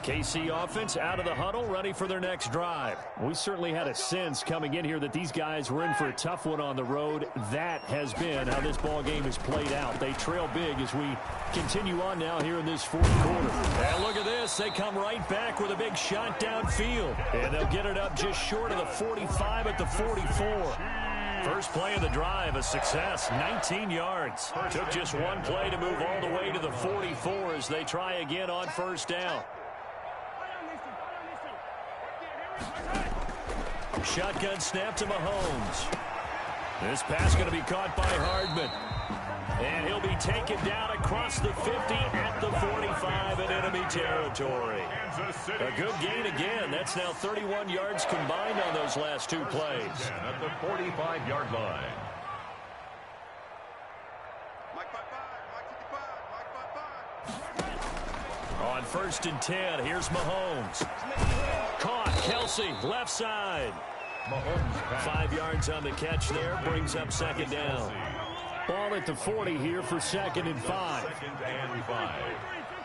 C: KC offense out of the huddle, ready for their next drive. We certainly had a sense coming in here that these guys were in for a tough one on the road. That has been how this ball game has played out. They trail big as we continue on now here in this fourth quarter. And look at this. They come right back with a big shot downfield. And they'll get it up just short of the 45 at the 44. First play of the drive, a success, 19 yards. Took just one play to move all the way to the 44 as they try again on first down. Shotgun snap to Mahomes. This pass going to be caught by Hardman. And he'll be taken down across the 50 at the 45 in enemy territory. A good gain again. That's now 31 yards combined on those last 2 plays.
D: At the 45-yard line.
C: On first and 10, here's Mahomes. Caught, Kelsey, left side.
D: Mahomes
C: 5 yards on the catch there, brings up second down. Ball at the 40 here for 2nd and 5.
D: 2nd and 5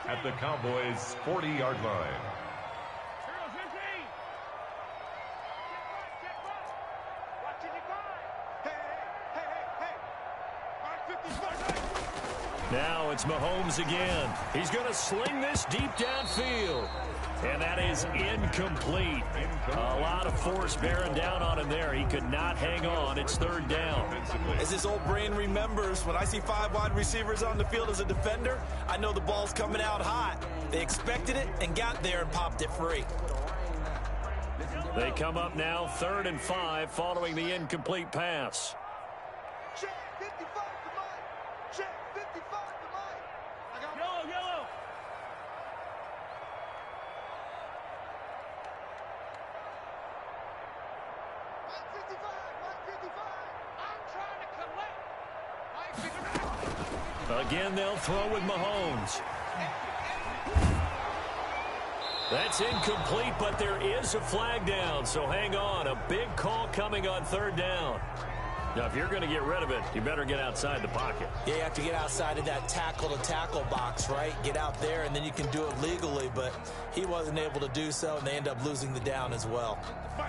D: at the Cowboys' 40-yard line.
C: Now it's Mahomes again. He's going to sling this deep downfield. And that is incomplete. A lot of force bearing down on him there. He could not hang on. It's 3rd down.
E: As his old brain remembers, when I see 5 wide receivers on the field as a defender, I know the ball's coming out hot. They expected it and got there and popped it free.
C: They come up now 3rd and 5 following the incomplete pass.
F: Check 55 to Mike. Check 55 to Mike. I got
G: Yellow.
F: Mike 55. Mike 55. I'm trying to collect. Mike 55.
C: Again, they'll throw with Mahomes. That's incomplete, but there is a flag down, so hang on. A big call coming on 3rd down. Now, if you're going to get rid of it, you better get outside the pocket.
E: Yeah, you have to get outside of that tackle-to-tackle box, right? Get out there, and then you can do it legally, but he wasn't able to do so, and they end up losing the down as well.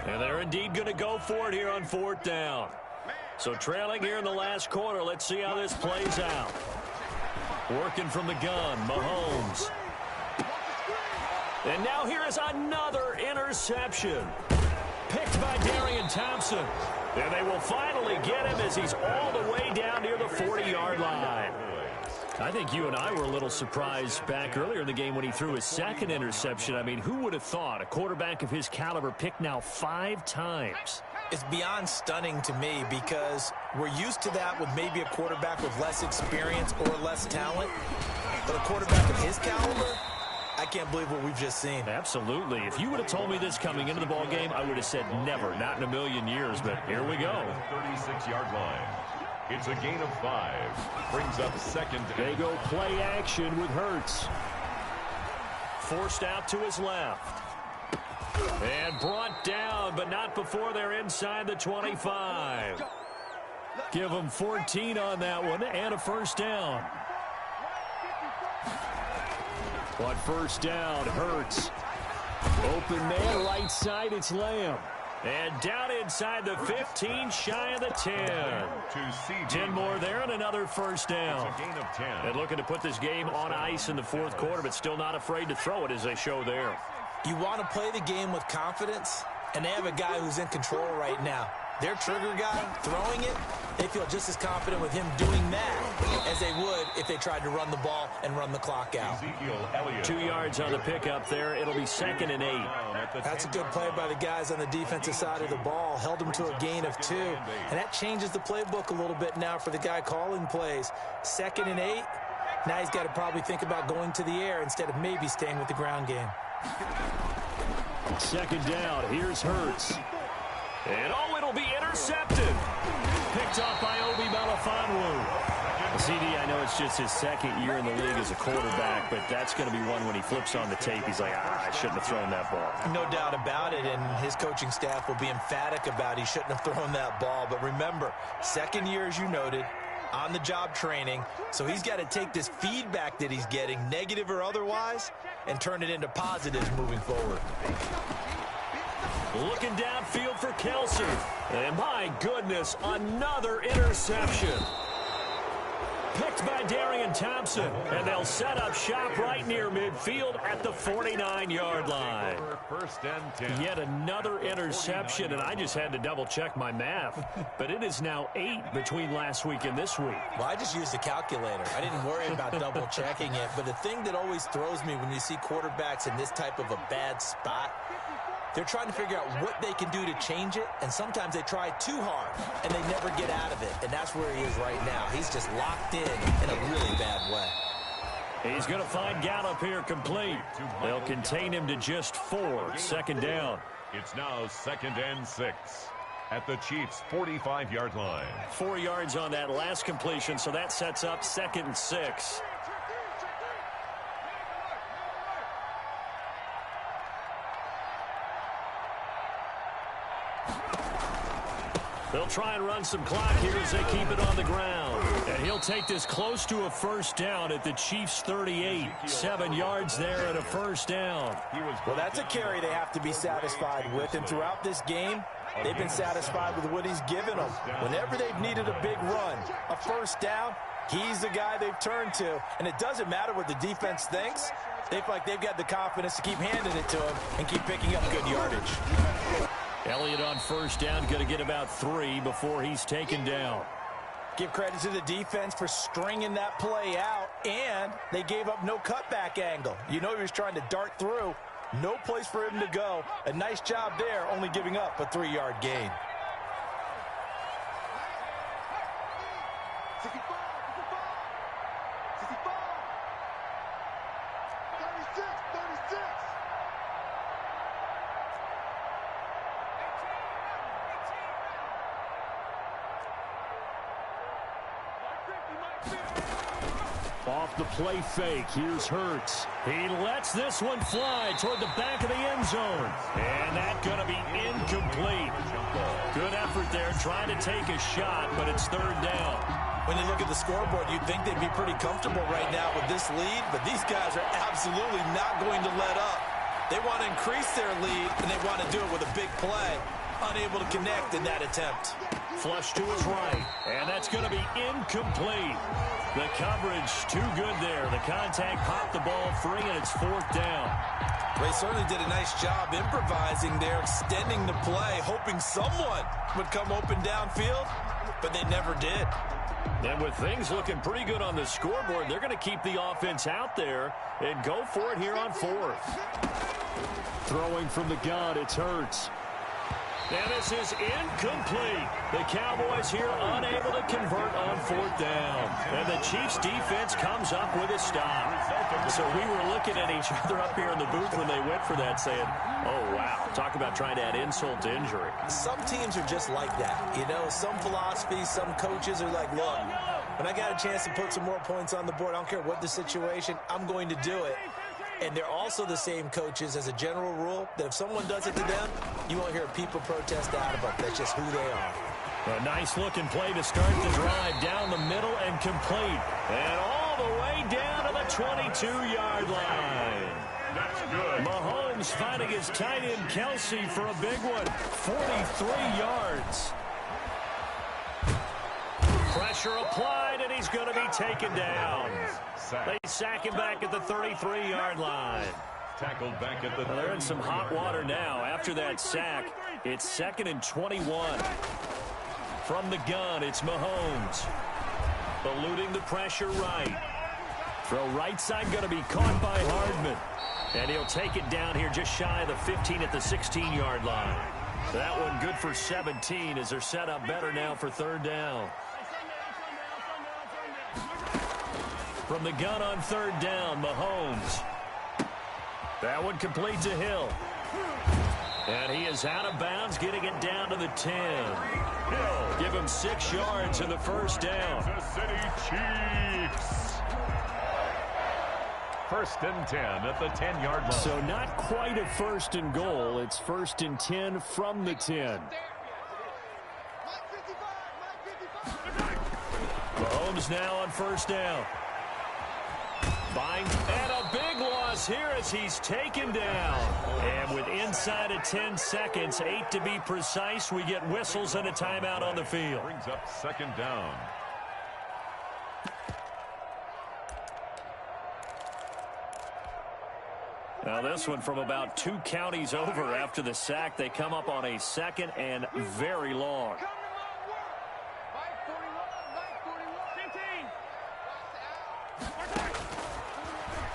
C: And they're indeed going to go for it here on 4th down. So trailing here in the last quarter, let's see how this plays out. Working from the gun, Mahomes. And now here is another interception. Picked by Darian Thompson. And they will finally get him as he's all the way down near the 40-yard line. I think you and I were a little surprised back earlier in the game when he threw his 2nd interception. I mean, who would have thought a quarterback of his caliber picked now 5 times?
E: It's beyond stunning to me because we're used to that with maybe a quarterback with less experience or less talent. But a quarterback of his caliber, I can't believe what we've just seen.
C: Absolutely. If you would have told me this coming into the ball game, I would have said never, not in a million years. But here we go.
D: 36-yard line. It's a gain of 5. Brings up 2nd.
C: They go play action with Hurts. Forced out to his left. And brought down, but not before they're inside the 25. Give them 14 on that one and a 1st down. But 1st down, Hurts. Open man, right side, it's Lamb. And down inside the 15, shy of the 10. 10 more there and another 1st down.
D: It's a gain of 10.
C: And looking to put this game on ice in the 4th quarter, but still not afraid to throw it as they show there.
E: You want to play the game with confidence, and they have a guy who's in control right now. Their trigger guy throwing it, they feel just as confident with him doing that as they would if they tried to run the ball and run the clock out.
C: 2 yards on the pickup there. It'll be 2nd and 8.
E: That's a good play by the guys on the defensive side of the ball. Held them to a gain of 2. And that changes the playbook a little bit now for the guy calling plays. 2nd and 8. Now he's got to probably think about going to the air instead of maybe staying with the ground game.
C: 2nd down. Here's Hurts. And it'll be intercepted. Picked off by Obi Melifonwu. CD, I know it's just his 2nd year in the league as a quarterback, but that's going to be one when he flips on the tape. He's like, I shouldn't have thrown that ball.
E: No doubt about it, and his coaching staff will be emphatic about he shouldn't have thrown that ball. But remember, 2nd year, as you noted, on-the-job training, so he's got to take this feedback that he's getting, negative or otherwise, and turn it into positives moving forward.
C: Looking downfield for Kelsey. And my goodness, another interception. Picked by Darian Thompson. And they'll set up shop right near midfield at the 49-yard line.
D: 1st and 10.
C: Yet another interception, and I just had to double-check my math. But it is now 8 between last week and this week.
E: Well, I just used a calculator. I didn't worry about double-checking it. But the thing that always throws me when you see quarterbacks in this type of a bad spot, they're trying to figure out what they can do to change it, and sometimes they try too hard, and they never get out of it, and that's where he is right now. He's just locked in a really bad way.
C: He's going to find Gallup here complete. They'll contain him to just 4. 2nd down.
D: It's now 2nd and 6 at the Chiefs' 45-yard line.
C: 4 yards on that last completion, so that sets up 2nd and 6. They'll try and run some clock here as they keep it on the ground. And he'll take this close to a first down at the Chiefs' 38. 7 yards there and a first down.
E: Well, that's a carry they have to be satisfied with. And throughout this game, they've been satisfied with what he's given them. Whenever they've needed a big run, a first down, he's the guy they've turned to. And it doesn't matter what the defense thinks. They feel like they've got the confidence to keep handing it to him and keep picking up good yardage.
C: Elliott on first down, going to get about 3 before he's taken down.
E: Give credit to the defense for stringing that play out, and they gave up no cutback angle. You know he was trying to dart through. No place for him to go. A nice job there, only giving up a 3-yard gain.
C: Off the play fake, here's Hurts. He lets this one fly toward the back of the end zone. And that's going to be incomplete. Good effort there, trying to take a shot, but it's third down.
E: When you look at the scoreboard, you'd think they'd be pretty comfortable right now with this lead, but these guys are absolutely not going to let up. They want to increase their lead, and they want to do it with a big play. Unable to connect in that attempt.
C: Flush to his right, and that's going to be incomplete. The coverage too good there. The contact popped the ball free, and it's fourth down.
E: They certainly did a nice job improvising there, extending the play, hoping someone would come open downfield, but they never did.
C: And with things looking pretty good on the scoreboard, they're going to keep the offense out there and go for it here on fourth. Throwing from the gun, it's Hurts. And this is incomplete. The Cowboys here unable to convert on fourth down. And the Chiefs defense comes up with a stop. So we were looking at each other up here in the booth when they went for that saying, oh, wow, talk about trying to add insult to injury.
E: Some teams are just like that. You know, some philosophies, some coaches are like, look, when I got a chance to put some more points on the board, I don't care what the situation, I'm going to do it. And they're also the same coaches as a general rule that if someone does it to them, you won't hear people protest out of them. That's just who they are.
C: A nice-looking play to start the drive down the middle and complete. And all the way down to the 22-yard line.
D: That's good.
C: Mahomes finding his tight end Kelsey for a big one. 43 yards. Pressure applied, and he's going to be taken down. They sack him back at the 33-yard line.
D: Tackled back at the
C: Well, they're in some hot water now. After that sack, it's 2nd and 21. From the gun, it's Mahomes. Eluding the pressure right. Throw right side going to be caught by Hardman. And he'll take it down here just shy of the 15 at the 16-yard line. That one good for 17 as they're set up better now for third down. From the gun on third down, Mahomes. That one complete to Hill. And he is out of bounds, getting it down to the 10. Hill, give him 6 yards in the first down.
D: Kansas City Chiefs. 1st and 10 at the 10-yard line.
C: So not quite a 1st and goal. It's 1st and 10 from the 10. Mahomes now on first down. And a big loss here as he's taken down. And with inside of 10 seconds, 8 to be precise, we get whistles and a timeout on the field.
D: Brings up 2nd down.
C: Now this one from about 2 counties over after the sack. They come up on a 2nd and very long.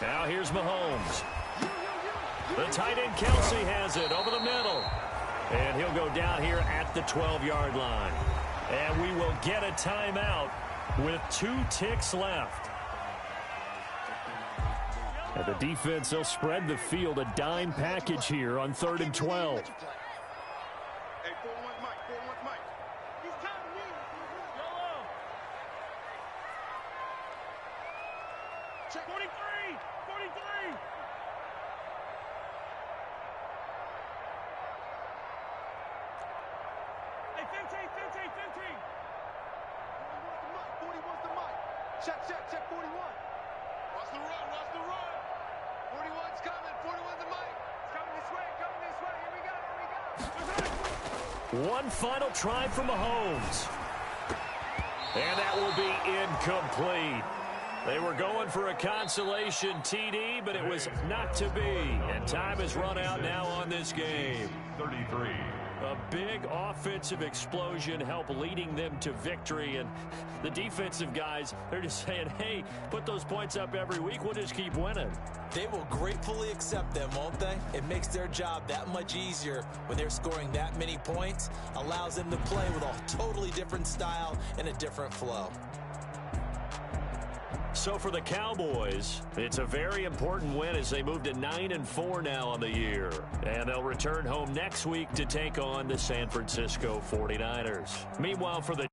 C: Now here's Mahomes. The tight end Kelsey has it over the middle. And he'll go down here at the 12-yard line. And we will get a timeout with 2 ticks left. And the defense, they'll spread the field, a dime package here on 3rd and 12.
F: Check 41. Watch the run, watch the run. 41's coming, 41's the mic. It's coming this way, here we go.
C: One final try from Mahomes. And that will be incomplete. They were going for a consolation TD, but it was not to be. And time has run out now on this game.
D: 33.
C: A big offensive explosion helped leading them to victory. And the defensive guys, they're just saying, hey, put those points up every week. We'll just keep winning.
E: They will gratefully accept them, won't they? It makes their job that much easier when they're scoring that many points. Allows them to play with a totally different style and a different flow.
C: So for the Cowboys, it's a very important win as they move to 9-4 now on the year. And they'll return home next week to take on the San Francisco 49ers. Meanwhile, for the